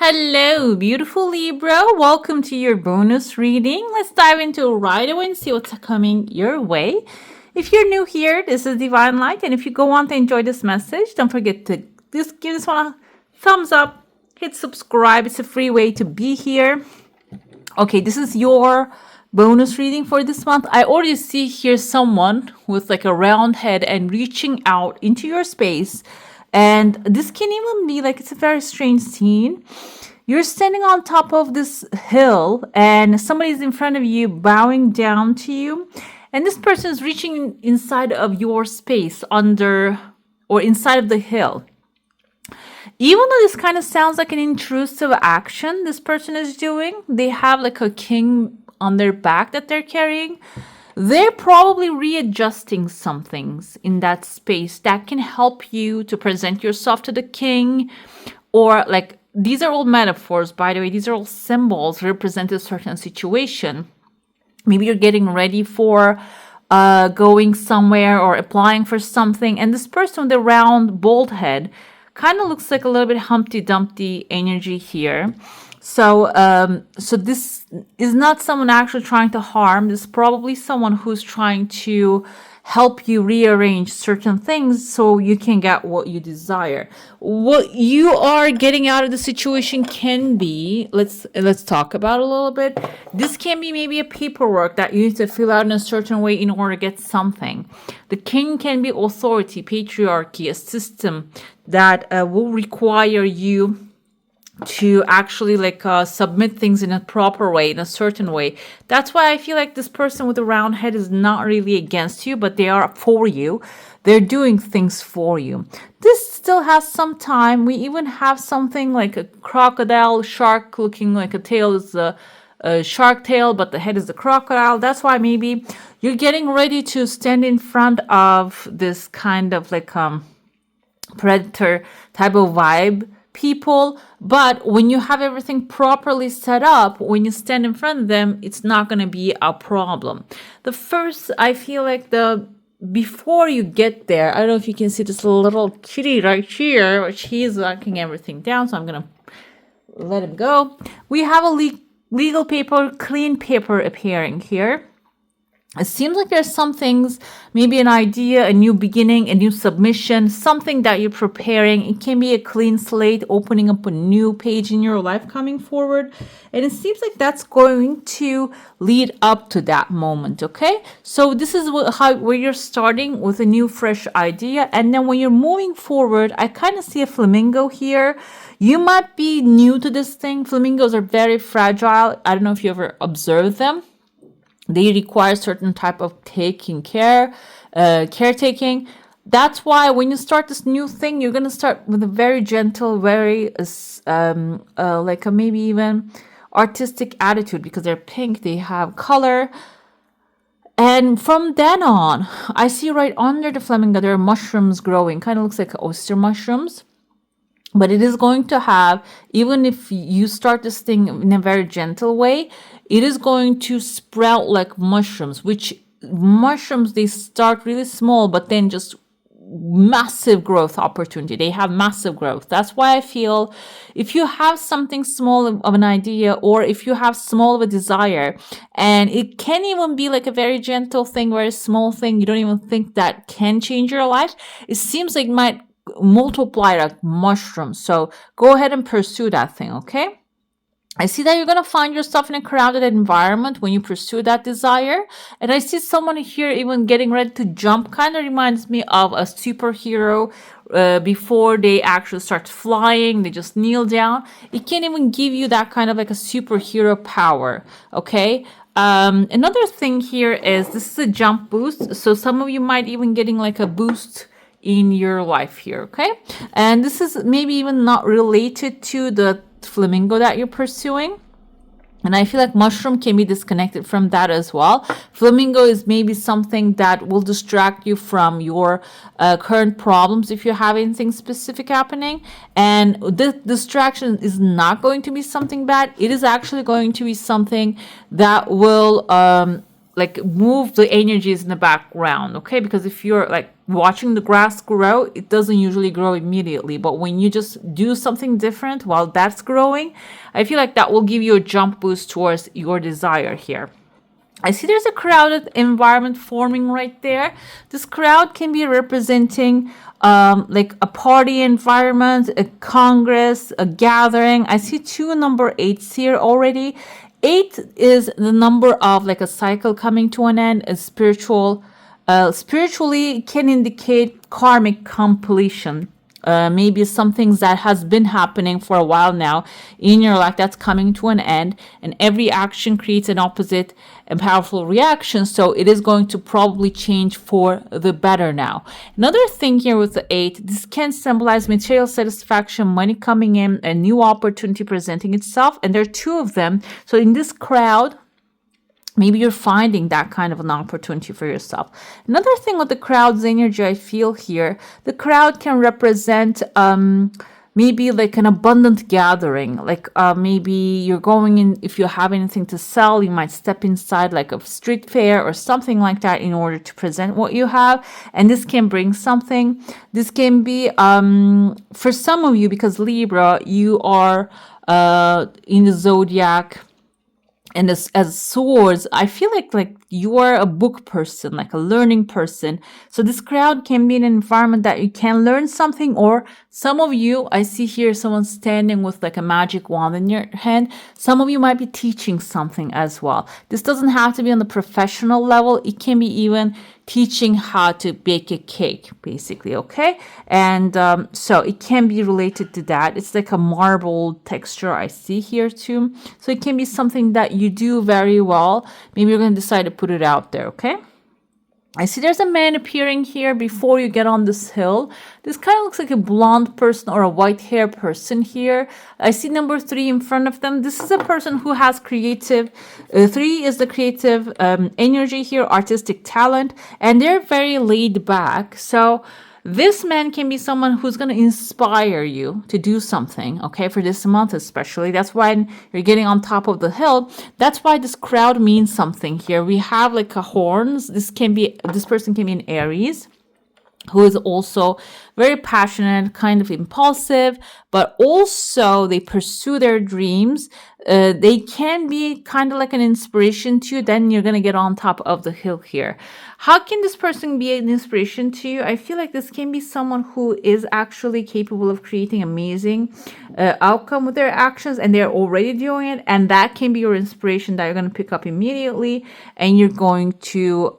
Hello, beautiful Libra. Welcome to your bonus reading. Let's dive into it right away and see what's coming your way. If you're new here, this is Divine Light. And if you go on to enjoy this message, don't forget to just give this one a thumbs up, hit subscribe. It's a free way to be here. Okay, this is your bonus reading for this month. I already see here someone with like a round head and reaching out into your space. And this can even be like, it's a very strange scene. You're standing on top of this hill and somebody's in front of you bowing down to you. And this person is reaching inside of your space under or inside of the hill. Even though this kind of sounds like an intrusive action this person is doing, they have like a king on their back that they're carrying. They're probably readjusting some things in that space that can help you to present yourself to the king. Or like, these are all metaphors, by the way. These are all symbols represent a certain situation. Maybe you're getting ready for going somewhere or applying for something. And this person with the round, bald head kind of looks like a little bit Humpty Dumpty energy here. So this is not someone actually trying to harm. This is probably someone who's trying to help you rearrange certain things so you can get what you desire. What you are getting out of the situation can be, let's talk about it a little bit. This can be maybe a paperwork that you need to fill out in a certain way in order to get something. The king can be authority, patriarchy, a system that will require you to actually submit things in a proper way, in a certain way. That's why I feel like this person with the round head is not really against you, but they are for you. They're doing things for you. This still has some time. We even have something like a crocodile, shark looking like a tail is a shark tail, but the head is the crocodile. That's why maybe you're getting ready to stand in front of this kind of like predator type of vibe people. But when you have everything properly set up, when you stand in front of them, it's not going to be a problem. The first, I feel like before you get there, I don't know if you can see this little kitty right here, which he's locking everything down, so I'm going to let him go. We have a legal paper, clean paper appearing here. It seems like there's some things, maybe an idea, a new beginning, a new submission, something that you're preparing. It can be a clean slate, opening up a new page in your life coming forward. And it seems like that's going to lead up to that moment, okay? So this is where you're starting with a new, fresh idea. And then when you're moving forward, I kind of see a flamingo here. You might be new to this thing. Flamingos are very fragile. I don't know if you ever observed them. They require certain type of caretaking. That's why when you start this new thing, you're going to start with a very gentle, very maybe even artistic attitude because they're pink, they have color. And from then on, I see right under the flamingo, there are mushrooms growing, kind of looks like oyster mushrooms. But it is going to have, even if you start this thing in a very gentle way, it is going to sprout like mushrooms, they start really small, but then just massive growth opportunity. They have massive growth. That's why I feel if you have something small of an idea, or if you have small of a desire, and it can even be like a very gentle thing, very small thing, you don't even think that can change your life, it seems like it might multiply like mushrooms. So go ahead and pursue that thing, okay? I see that you're going to find yourself in a crowded environment when you pursue that desire. And I see someone here even getting ready to jump. Kind of reminds me of a superhero before they actually start flying. They just kneel down. It can even give you that kind of like a superhero power, okay? Another thing here is this is a jump boost. So some of you might even getting like a boost in your life here, okay? And this is maybe even not related to the flamingo that you're pursuing. And I feel like mushroom can be disconnected from that as well. Flamingo is maybe something that will distract you from your current problems if you have anything specific happening. And the distraction is not going to be something bad. It is actually going to be something that will like move the energies in the background, okay? Because if you're like watching the grass grow, it doesn't usually grow immediately. But when you just do something different while that's growing, I feel like that will give you a jump boost towards your desire here. I see there's a crowded environment forming right there. This crowd can be representing like a party environment, a congress, a gathering. I see two number 8s here already. 8 is the number of like a cycle coming to an end, a spiritually can indicate karmic completion. Maybe some things that has been happening for a while now in your life that's coming to an end, and every action creates an opposite and powerful reaction, so it is going to probably change for the better now. Another thing here with the 8, this can symbolize material satisfaction, money coming in, a new opportunity presenting itself, and there are two of them. So in this crowd, maybe you're finding that kind of an opportunity for yourself. Another thing with the crowd's energy I feel here, the crowd can represent maybe like an abundant gathering. Like maybe you're going in, if you have anything to sell, you might step inside like a street fair or something like that in order to present what you have. And this can bring something. This can be, for some of you, because Libra, you are in the zodiac, and as swords, I feel like you are a book person, like a learning person. So this crowd can be an environment that you can learn something, or some of you, I see here someone standing with like a magic wand in your hand. Some of you might be teaching something as well. This doesn't have to be on the professional level. It can be even teaching how to bake a cake, basically, okay? And so it can be related to that. It's like a marble texture I see here too. So it can be something that you do very well. Maybe you're going to decide to put it out there, okay? I see there's a man appearing here before you get on this hill. This kind of looks like a blonde person or a white hair person here. I see number 3 in front of them. This is a person who has creative. 3 is the creative energy here, artistic talent, and they're very laid back. So this man can be someone who's going to inspire you to do something, okay, for this month especially. That's why you're getting on top of the hill. That's why this crowd means something here. We have like a horns. This person can be an Aries, who is also very passionate, kind of impulsive, but also they pursue their dreams. They can be kind of like an inspiration to you. Then you're going to get on top of the hill here. How can this person be an inspiration to you? I feel like this can be someone who is actually capable of creating amazing outcome with their actions, and they're already doing it. And that can be your inspiration that you're going to pick up immediately, and you're going to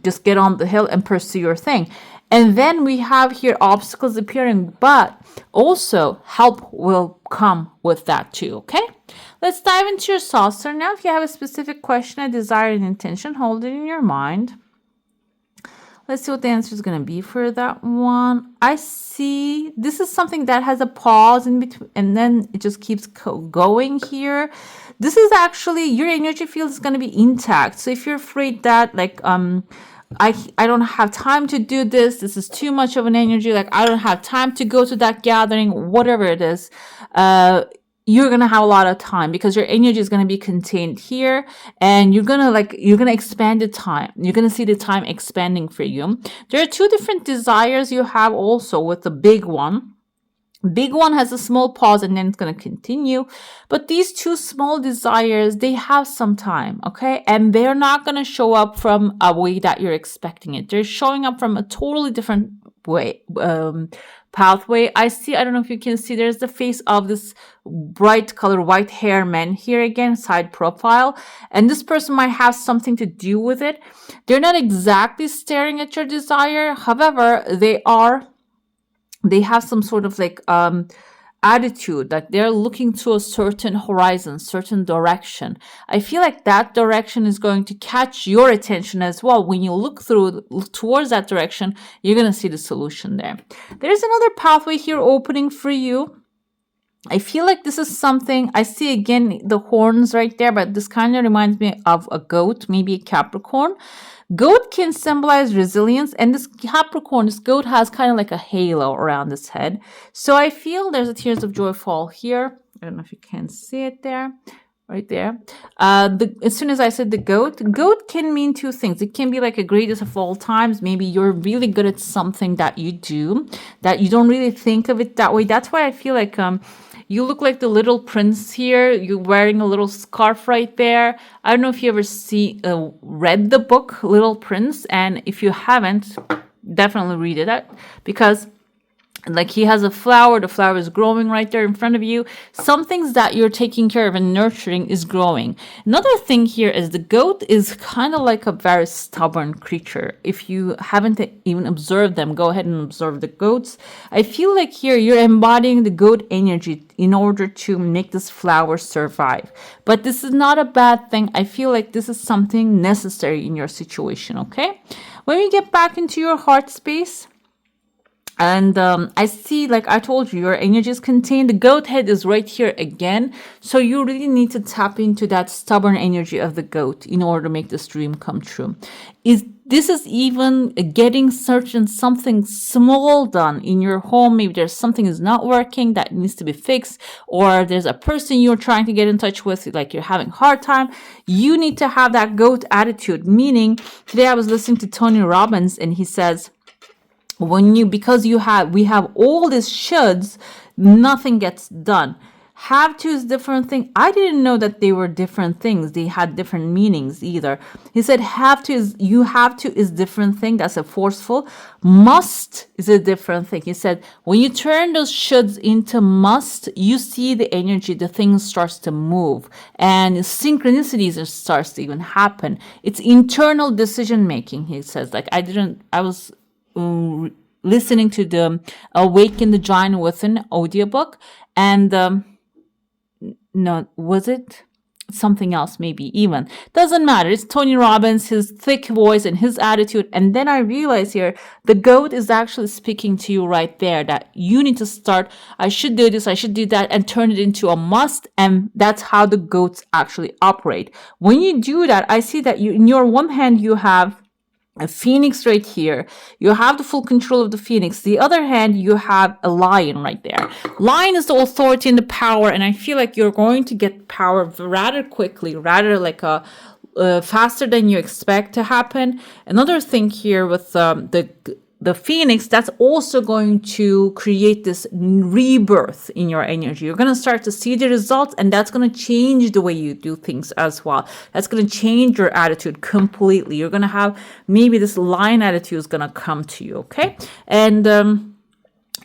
just get on the hill and pursue your thing. And then we have here obstacles appearing, but also help will come with that too, okay? Let's dive into your saucer now. If you have a specific question, a desire, an intention, hold it in your mind. Let's see what the answer is going to be for that one. I see this is something that has a pause in between, and then it just keeps going here. This is actually, your energy field is going to be intact. So if you're afraid that like, I don't have time to do this. This is too much of an energy. Like, I don't have time to go to that gathering, whatever it is. You're going to have a lot of time because your energy is going to be contained here, and you're going to expand the time. You're going to see the time expanding for you. There are 2 different desires you have also with the big one. Big one has a small pause and then it's going to continue. But these 2 small desires, they have some time, okay? And they're not going to show up from a way that you're expecting it. They're showing up from a totally different way, pathway. I don't know if you can see, there's the face of this bright color white hair man here again, side profile. And this person might have something to do with it. They're not exactly staring at your desire. However, they have some sort of like attitude, like they're looking to a certain horizon, certain direction. I feel like that direction is going to catch your attention as well. When you look towards that direction, you're going to see the solution there. There's another pathway here opening for you. I feel like this is something, I see again the horns right there, but this kind of reminds me of a goat, maybe a Capricorn. Goat can symbolize resilience, and this Capricorn, this goat has kind of like a halo around its head. So I feel there's a tears of joy fall here. I don't know if you can see it there. right there. As soon as I said the goat can mean two things. It can be like a greatest of all times. Maybe you're really good at something that you do that you don't really think of it that way. That's why I feel like you look like the little prince here. You're wearing a little scarf right there. I don't know if you ever read the book Little Prince, and if you haven't, definitely read it because like he has a flower, the flower is growing right there in front of you. Some things that you're taking care of and nurturing is growing. Another thing here is the goat is kind of like a very stubborn creature. If you haven't even observed them, go ahead and observe the goats. I feel like here you're embodying the goat energy in order to make this flower survive. But this is not a bad thing. I feel like this is something necessary in your situation, okay? When you get back into your heart space, and I see, like I told you, your energy is contained. The goat head is right here again. So you really need to tap into that stubborn energy of the goat in order to make this dream come true. This is even getting certain something small done in your home. Maybe there's something is not working that needs to be fixed, or there's a person you're trying to get in touch with, like you're having a hard time. You need to have that goat attitude. Meaning, today I was listening to Tony Robbins, and he says, we have all these shoulds, nothing gets done. Have to is different thing. I didn't know that they were different things. They had different meanings either. He said you have to is different thing. That's a forceful. Must is a different thing. He said when you turn those shoulds into must, you see the energy, the thing starts to move, and synchronicities starts to even happen. It's internal decision making. He says, like I was listening to the Awaken the Giant Within audiobook, and no, was it something else? Maybe even doesn't matter. It's Tony Robbins, his thick voice and his attitude. And then I realize here the goat is actually speaking to you right there that you need to start. I should do this, I should do that, and turn it into a must. And that's how the goats actually operate. When you do that, I see that in your one hand you have a phoenix right here. You have the full control of the phoenix. The other hand, you have a lion right there. Lion is the authority and the power, and I feel like you're going to get power rather quickly, rather like faster than you expect to happen. Another thing here with the phoenix, that's also going to create this rebirth in your energy. You're going to start to see the results, and that's going to change the way you do things as well. That's going to change your attitude completely. You're going to have maybe this lion attitude is going to come to you, okay? And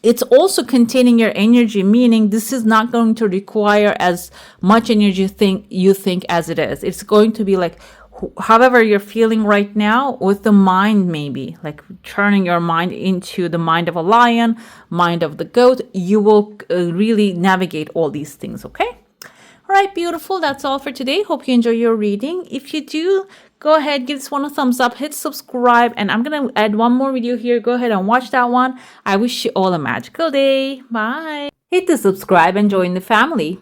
it's also containing your energy, meaning this is not going to require as much energy you think as it is. It's going to be like however you're feeling right now with the mind, maybe like turning your mind into the mind of a lion, mind of the goat. You will really navigate all these things, okay? All right, beautiful. That's all for today. Hope you enjoy your reading. If you do, go ahead, give this one a thumbs up, hit subscribe, and I'm going to add one more video here. Go ahead and watch that one. I wish you all a magical day. Bye. Hit the subscribe and join the family.